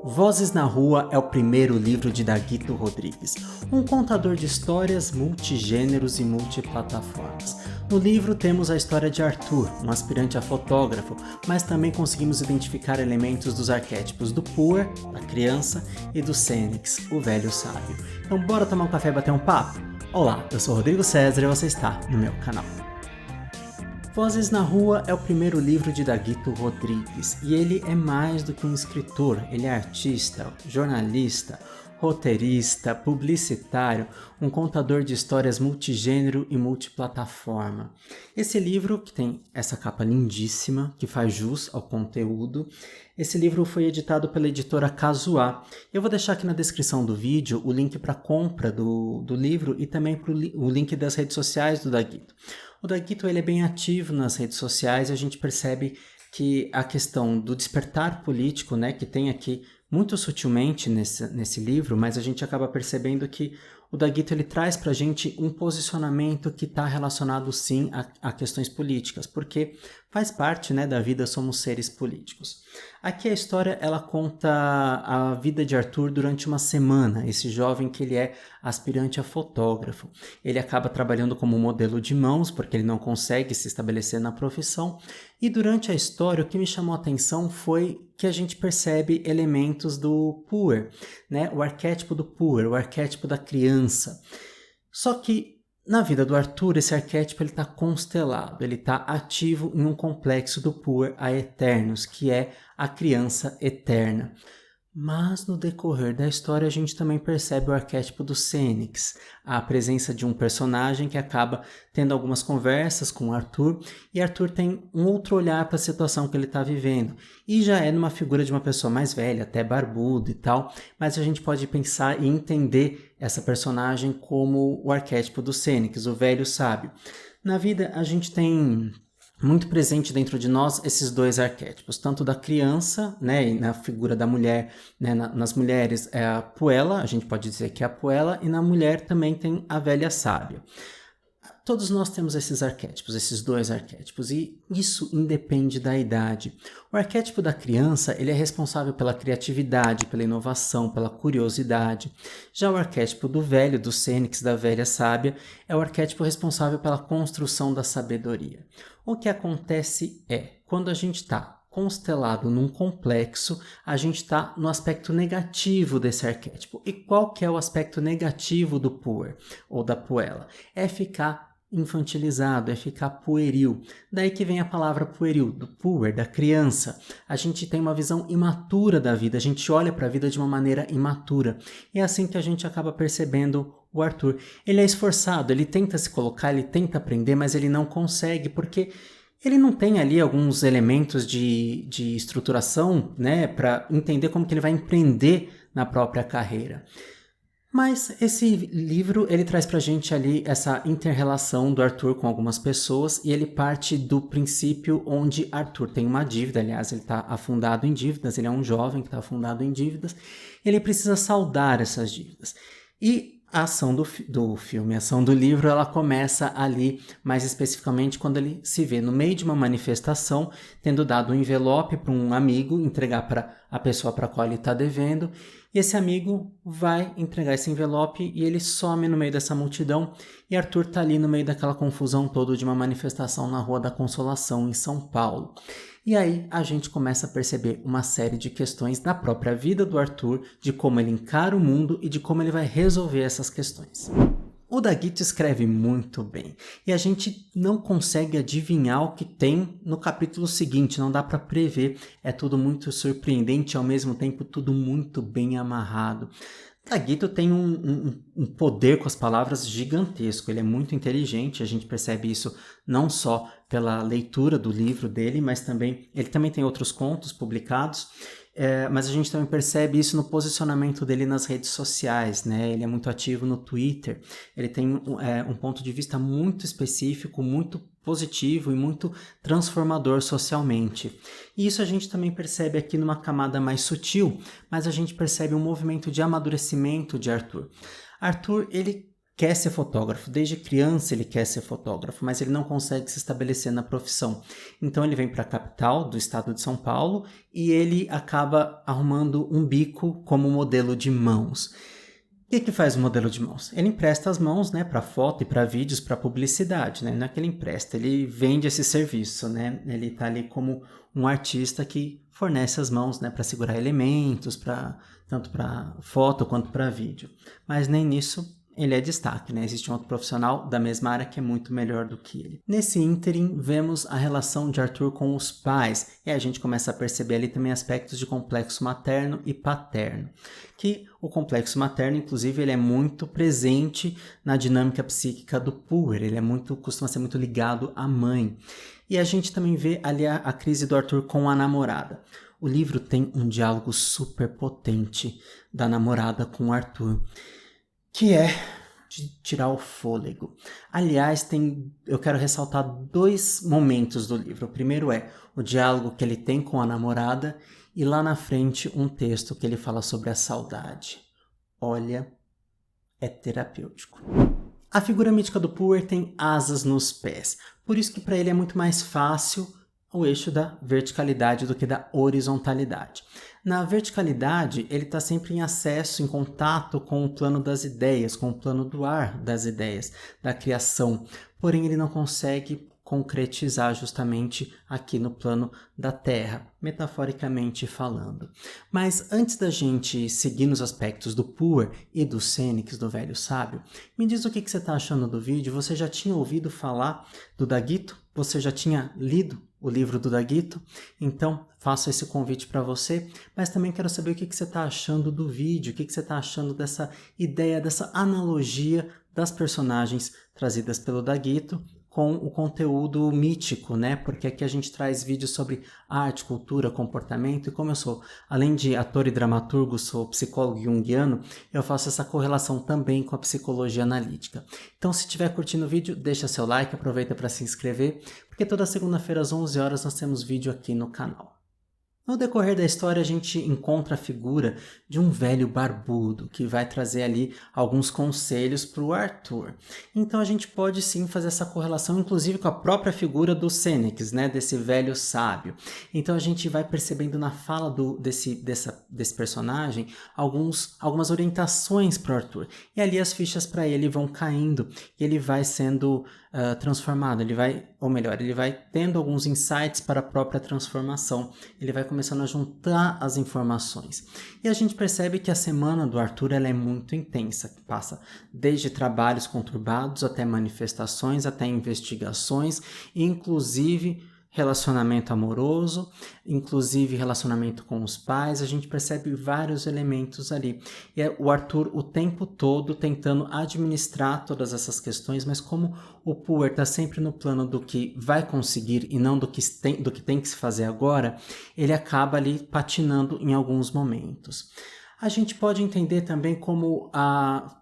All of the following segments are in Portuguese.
Vozes na Rua é o primeiro livro de Daguito Rodrigues, um contador de histórias multigêneros e multiplataformas. No livro temos a história de Arthur, um aspirante a fotógrafo, mas também conseguimos identificar elementos dos arquétipos do Puer, da criança, e do Sênix, o velho sábio. Então bora tomar um café e bater um papo? Olá, eu sou Rodrigo César e você está no meu canal. Vozes na Rua é o primeiro livro de Daguito Rodrigues e ele é mais do que um escritor, ele é artista, jornalista, roteirista, publicitário, um contador de histórias multigênero e multiplataforma. Esse livro, que tem essa capa lindíssima, que faz jus ao conteúdo, esse livro foi editado pela editora Kazuá. Eu vou deixar aqui na descrição do vídeo o link para compra do livro e também o link das redes sociais do Daguito. O Daguito ele é bem ativo nas redes sociais e a gente percebe que a questão do despertar político, né, que tem aqui muito sutilmente nesse livro, mas a gente acaba percebendo que o Daguito ele traz para a gente um posicionamento que está relacionado sim a questões políticas, porque faz parte, né, da vida, somos seres políticos. Aqui a história ela conta a vida de Arthur durante uma semana, esse jovem que ele é aspirante a fotógrafo. Ele acaba trabalhando como modelo de mãos, porque ele não consegue se estabelecer na profissão, e durante a história o que me chamou a atenção foi que a gente percebe elementos do Puer, né? O arquétipo do Puer, o arquétipo da criança. Só que na vida do Arthur, esse arquétipo está constelado, ele está ativo em um complexo do Puer a Eternos, que é a criança eterna. Mas no decorrer da história a gente também percebe o arquétipo do Sênix, a presença de um personagem que acaba tendo algumas conversas com Arthur e Arthur tem um outro olhar para a situação que ele está vivendo e já é numa figura de uma pessoa mais velha, até barbudo e tal, mas a gente pode pensar e entender essa personagem como o arquétipo do Sênix, o velho sábio. Na vida a gente tem muito presente dentro de nós esses dois arquétipos, tanto da criança, né, e na figura da mulher, né, nas mulheres é a Puella, a gente pode dizer que é a Puella, e na mulher também tem a velha sábia. Todos nós temos esses arquétipos, esses dois arquétipos, e isso independe da idade. O arquétipo da criança, ele é responsável pela criatividade, pela inovação, pela curiosidade. Já o arquétipo do velho, do Sênix, da velha sábia, é o arquétipo responsável pela construção da sabedoria. O que acontece é, quando a gente está constelado num complexo, a gente está no aspecto negativo desse arquétipo. E qual que é o aspecto negativo do Puer, ou da Puella? É ficar infantilizado, é ficar pueril. Daí que vem a palavra pueril, do puer, da criança. A gente tem uma visão imatura da vida, a gente olha para a vida de uma maneira imatura. E é assim que a gente acaba percebendo o Arthur. Ele é esforçado, ele tenta se colocar, ele tenta aprender, mas ele não consegue, porque ele não tem ali alguns elementos de estruturação, né, para entender como que ele vai empreender na própria carreira. Mas esse livro, ele traz pra gente ali essa inter-relação do Arthur com algumas pessoas e ele parte do princípio onde Arthur tem uma dívida, aliás, ele está afundado em dívidas, ele é um jovem que está afundado em dívidas, ele precisa saldar essas dívidas. E a ação do filme, a ação do livro, ela começa ali, mais especificamente, quando ele se vê no meio de uma manifestação, tendo dado um envelope para um amigo, entregar para a pessoa para a qual ele está devendo, e esse amigo vai entregar esse envelope e ele some no meio dessa multidão, e Arthur está ali no meio daquela confusão toda de uma manifestação na Rua da Consolação, em São Paulo. E aí a gente começa a perceber uma série de questões da própria vida do Arthur, de como ele encara o mundo e de como ele vai resolver essas questões. O Daguito escreve muito bem e a gente não consegue adivinhar o que tem no capítulo seguinte, não dá para prever, é tudo muito surpreendente e ao mesmo tempo tudo muito bem amarrado. Daguito tem um poder com as palavras gigantesco, ele é muito inteligente, a gente percebe isso não só pela leitura do livro dele, mas também, ele também tem outros contos publicados, mas a gente também percebe isso no posicionamento dele nas redes sociais, né? Ele é muito ativo no Twitter, ele tem um ponto de vista muito específico, muito positivo e muito transformador socialmente. E isso a gente também percebe aqui numa camada mais sutil, mas a gente percebe um movimento de amadurecimento de Arthur. Arthur, ele quer ser fotógrafo, desde criança ele quer ser fotógrafo, mas ele não consegue se estabelecer na profissão. Então ele vem para a capital do estado de São Paulo e ele acaba arrumando um bico como modelo de mãos. O que faz o modelo de mãos? Ele empresta as mãos, né, para foto e para vídeos, para publicidade, né? Não é que ele empresta, ele vende esse serviço, né? Ele está ali como um artista que fornece as mãos, né, para segurar elementos, tanto para foto quanto para vídeo. Mas nem nisso ele é destaque, né? Existe um outro profissional da mesma área que é muito melhor do que ele. Nesse ínterim, vemos a relação de Arthur com os pais, e a gente começa a perceber ali também aspectos de complexo materno e paterno. Que o complexo materno, inclusive, ele é muito presente na dinâmica psíquica do Puer, ele costuma ser muito ligado à mãe. E a gente também vê ali a crise do Arthur com a namorada. O livro tem um diálogo super potente da namorada com o Arthur, que é de tirar o fôlego. Aliás, eu quero ressaltar 2 momentos do livro. O primeiro é o diálogo que ele tem com a namorada e lá na frente um texto que ele fala sobre a saudade. Olha, é terapêutico. A figura mítica do Puer tem asas nos pés, por isso que para ele é muito mais fácil o eixo da verticalidade do que da horizontalidade. Na verticalidade, ele está sempre em acesso, em contato com o plano das ideias, com o plano do ar das ideias, da criação. Porém, ele não consegue concretizar justamente aqui no plano da Terra, metaforicamente falando. Mas antes da gente seguir nos aspectos do Puer e do Sênex, do Velho Sábio, me diz o que você está achando do vídeo. Você já tinha ouvido falar do Daguito? Você já tinha lido o livro do Daguito? Então, faço esse convite para você, mas também quero saber o que você está achando do vídeo, o que você está achando dessa ideia, dessa analogia das personagens trazidas pelo Daguito com o conteúdo mítico, né? Porque aqui a gente traz vídeos sobre arte, cultura, comportamento, e como eu sou, além de ator e dramaturgo, sou psicólogo junguiano, eu faço essa correlação também com a psicologia analítica. Então, se estiver curtindo o vídeo, deixa seu like, aproveita para se inscrever, porque toda segunda-feira às 11 horas nós temos vídeo aqui no canal. No decorrer da história, a gente encontra a figura de um velho barbudo que vai trazer ali alguns conselhos para o Arthur. Então a gente pode sim fazer essa correlação, inclusive com a própria figura do Sênex, né, desse velho sábio. Então a gente vai percebendo na fala desse personagem algumas orientações para o Arthur. E ali as fichas para ele vão caindo e ele vai sendo transformado, ele vai tendo alguns insights para a própria transformação, ele vai começando a juntar as informações. E a gente percebe que a semana do Arthur ela é muito intensa, passa desde trabalhos conturbados até manifestações, até investigações, inclusive relacionamento amoroso, inclusive relacionamento com os pais. A gente percebe vários elementos ali. E é o Arthur o tempo todo tentando administrar todas essas questões, mas como o Puer está sempre no plano do que vai conseguir e não do que tem que se fazer agora, ele acaba ali patinando em alguns momentos. A gente pode entender também como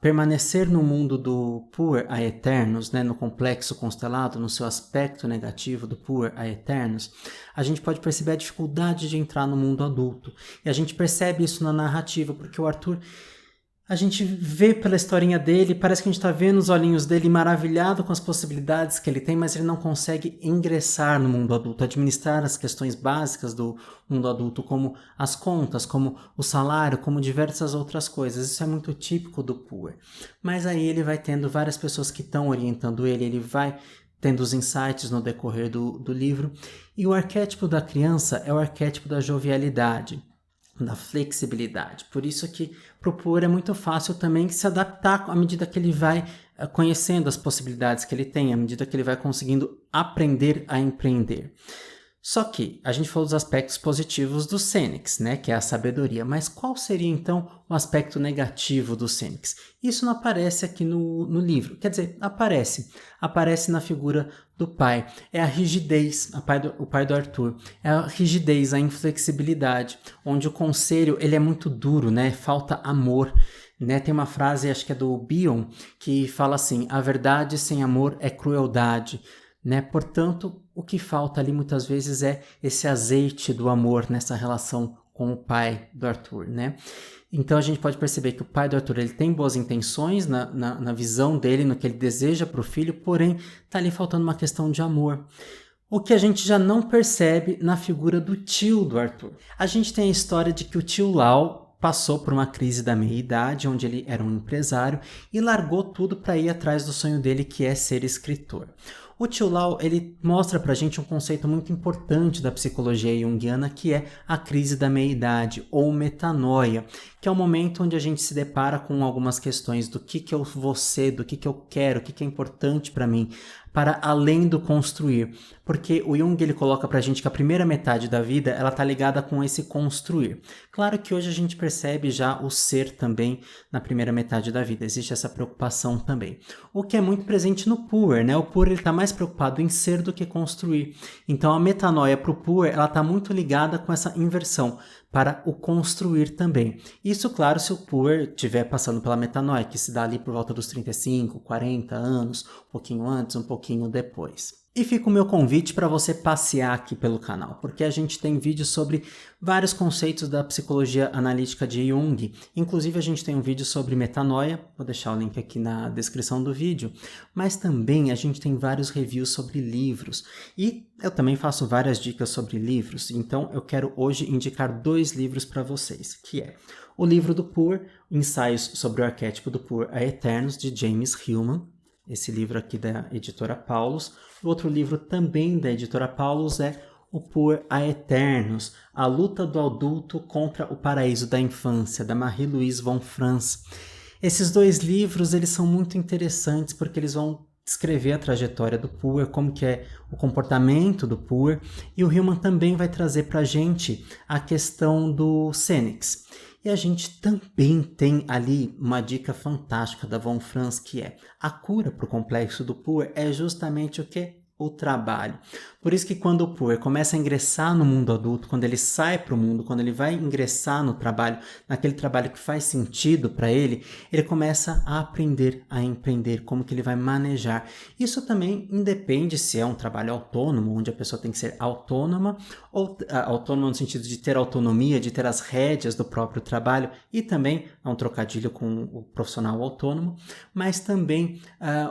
permanecer no mundo do Puer a Eternos, né, no complexo constelado, no seu aspecto negativo do Puer a Eternos, a gente pode perceber a dificuldade de entrar no mundo adulto. E a gente percebe isso na narrativa, porque o Arthur, a gente vê pela historinha dele, parece que a gente está vendo os olhinhos dele maravilhado com as possibilidades que ele tem, mas ele não consegue ingressar no mundo adulto, administrar as questões básicas do mundo adulto, como as contas, como o salário, como diversas outras coisas. Isso é muito típico do Puer. Mas aí ele vai tendo várias pessoas que estão orientando ele vai tendo os insights no decorrer do livro. E o arquétipo da criança é o arquétipo da jovialidade, da flexibilidade. Por isso que para o Puer é muito fácil também se adaptar à medida que ele vai conhecendo as possibilidades que ele tem, à medida que ele vai conseguindo aprender a empreender. Só que a gente falou dos aspectos positivos do Sênex, né, que é a sabedoria, mas qual seria então o aspecto negativo do Sênex? Isso não aparece aqui no livro, quer dizer, aparece na figura do pai, é a rigidez, o pai do Arthur, é a rigidez, a inflexibilidade, onde o conselho ele é muito duro, né, falta amor. Né, tem uma frase, acho que é do Bion, que fala assim: a verdade sem amor é crueldade. Né? Portanto, o que falta ali muitas vezes é esse azeite do amor nessa relação com o pai do Arthur, né? Então a gente pode perceber que o pai do Arthur ele tem boas intenções na visão dele, no que ele deseja para o filho, porém tá ali faltando uma questão de amor. O que a gente já não percebe na figura do tio do Arthur. A gente tem a história de que o tio Lau passou por uma crise da meia-idade, onde ele era um empresário e largou tudo para ir atrás do sonho dele, que é ser escritor. O tio Lau, ele mostra pra gente um conceito muito importante da psicologia junguiana, que é a crise da meia-idade, ou metanoia, que é o momento onde a gente se depara com algumas questões do que eu vou ser, do que eu quero, o que é importante para mim, para além do construir. Porque o Jung ele coloca pra gente que a primeira metade da vida ela tá ligada com esse construir. Claro que hoje a gente percebe já o ser também na primeira metade da vida, existe essa preocupação também. O que é muito presente no Puer, né? O Puer ele tá mais preocupado em ser do que construir. Então a metanoia pro Puer ela tá muito ligada com essa inversão, para o construir também. Isso, claro, se o Puer estiver passando pela metanoia, que se dá ali por volta dos 35, 40 anos, um pouquinho antes, um pouquinho depois. E fica o meu convite para você passear aqui pelo canal, porque a gente tem vídeos sobre vários conceitos da psicologia analítica de Jung. Inclusive a gente tem um vídeo sobre metanoia, vou deixar o link aqui na descrição do vídeo, mas também a gente tem vários reviews sobre livros. E eu também faço várias dicas sobre livros, então eu quero hoje indicar 2 livros para vocês, que é o livro do Puer, Ensaios sobre o Arquétipo do Puer a Eternos, de James Hillman. Esse livro aqui da editora Paulus. O outro livro também da editora Paulus é O Puer a Eternos, A Luta do Adulto contra o Paraíso da Infância, da Marie-Louise von Franz. Esses 2 livros eles são muito interessantes porque eles vão descrever a trajetória do Puer, como que é o comportamento do Puer, e o Hillman também vai trazer para a gente a questão do Senex. E a gente também tem ali uma dica fantástica da Von Franz, que é a cura para o complexo do Puer é justamente o quê? O trabalho. Por isso que quando o Puer começa a ingressar no mundo adulto, quando ele sai para o mundo, quando ele vai ingressar no trabalho, naquele trabalho que faz sentido para ele, ele começa a aprender a empreender, como que ele vai manejar. Isso também independe se é um trabalho autônomo, onde a pessoa tem que ser autônoma, ou autônoma no sentido de ter autonomia, de ter as rédeas do próprio trabalho, e também é um trocadilho com o profissional autônomo, mas também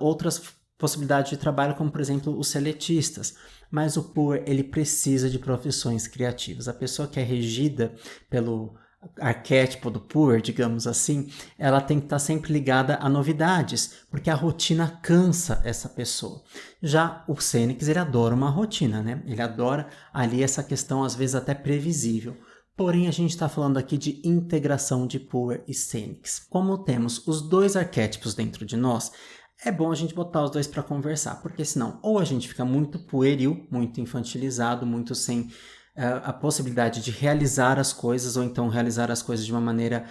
outras possibilidade de trabalho, como por exemplo os seletistas. Mas o Puer ele precisa de profissões criativas. A pessoa que é regida pelo arquétipo do Puer, digamos assim, ela tem que estar sempre ligada a novidades, porque a rotina cansa essa pessoa. Já o Senex, ele adora uma rotina, né? Ele adora ali essa questão, às vezes até previsível. Porém, a gente está falando aqui de integração de Puer e Senex. Como temos os 2 arquétipos dentro de nós, é bom a gente botar os 2 para conversar, porque senão ou a gente fica muito pueril, muito infantilizado, muito sem a possibilidade de realizar as coisas, ou então realizar as coisas de uma maneira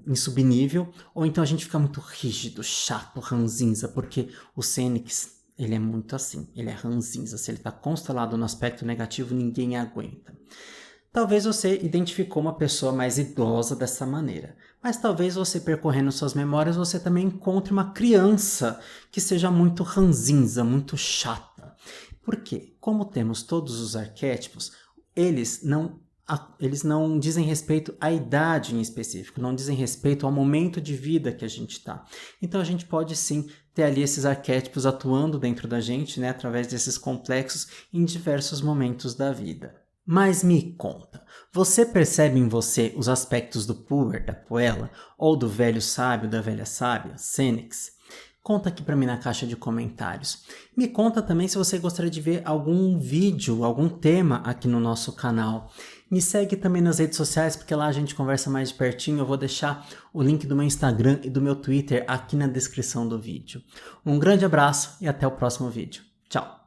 insubnível, ou então a gente fica muito rígido, chato, ranzinza, porque o Senex, ele é muito assim, ele é ranzinza, se ele está constelado no aspecto negativo, ninguém aguenta. Talvez você identificou uma pessoa mais idosa dessa maneira, mas talvez você percorrendo suas memórias, você também encontre uma criança que seja muito ranzinza, muito chata. Por quê? Como temos todos os arquétipos, eles não dizem respeito à idade em específico, não dizem respeito ao momento de vida que a gente está. Então a gente pode sim ter ali esses arquétipos atuando dentro da gente, né, através desses complexos em diversos momentos da vida. Mas me conta, você percebe em você os aspectos do Puer, da Puella, ou do velho sábio, da velha sábia, Senex? Conta aqui para mim na caixa de comentários. Me conta também se você gostaria de ver algum vídeo, algum tema aqui no nosso canal. Me segue também nas redes sociais, porque lá a gente conversa mais de pertinho. Eu vou deixar o link do meu Instagram e do meu Twitter aqui na descrição do vídeo. Um grande abraço e até o próximo vídeo. Tchau!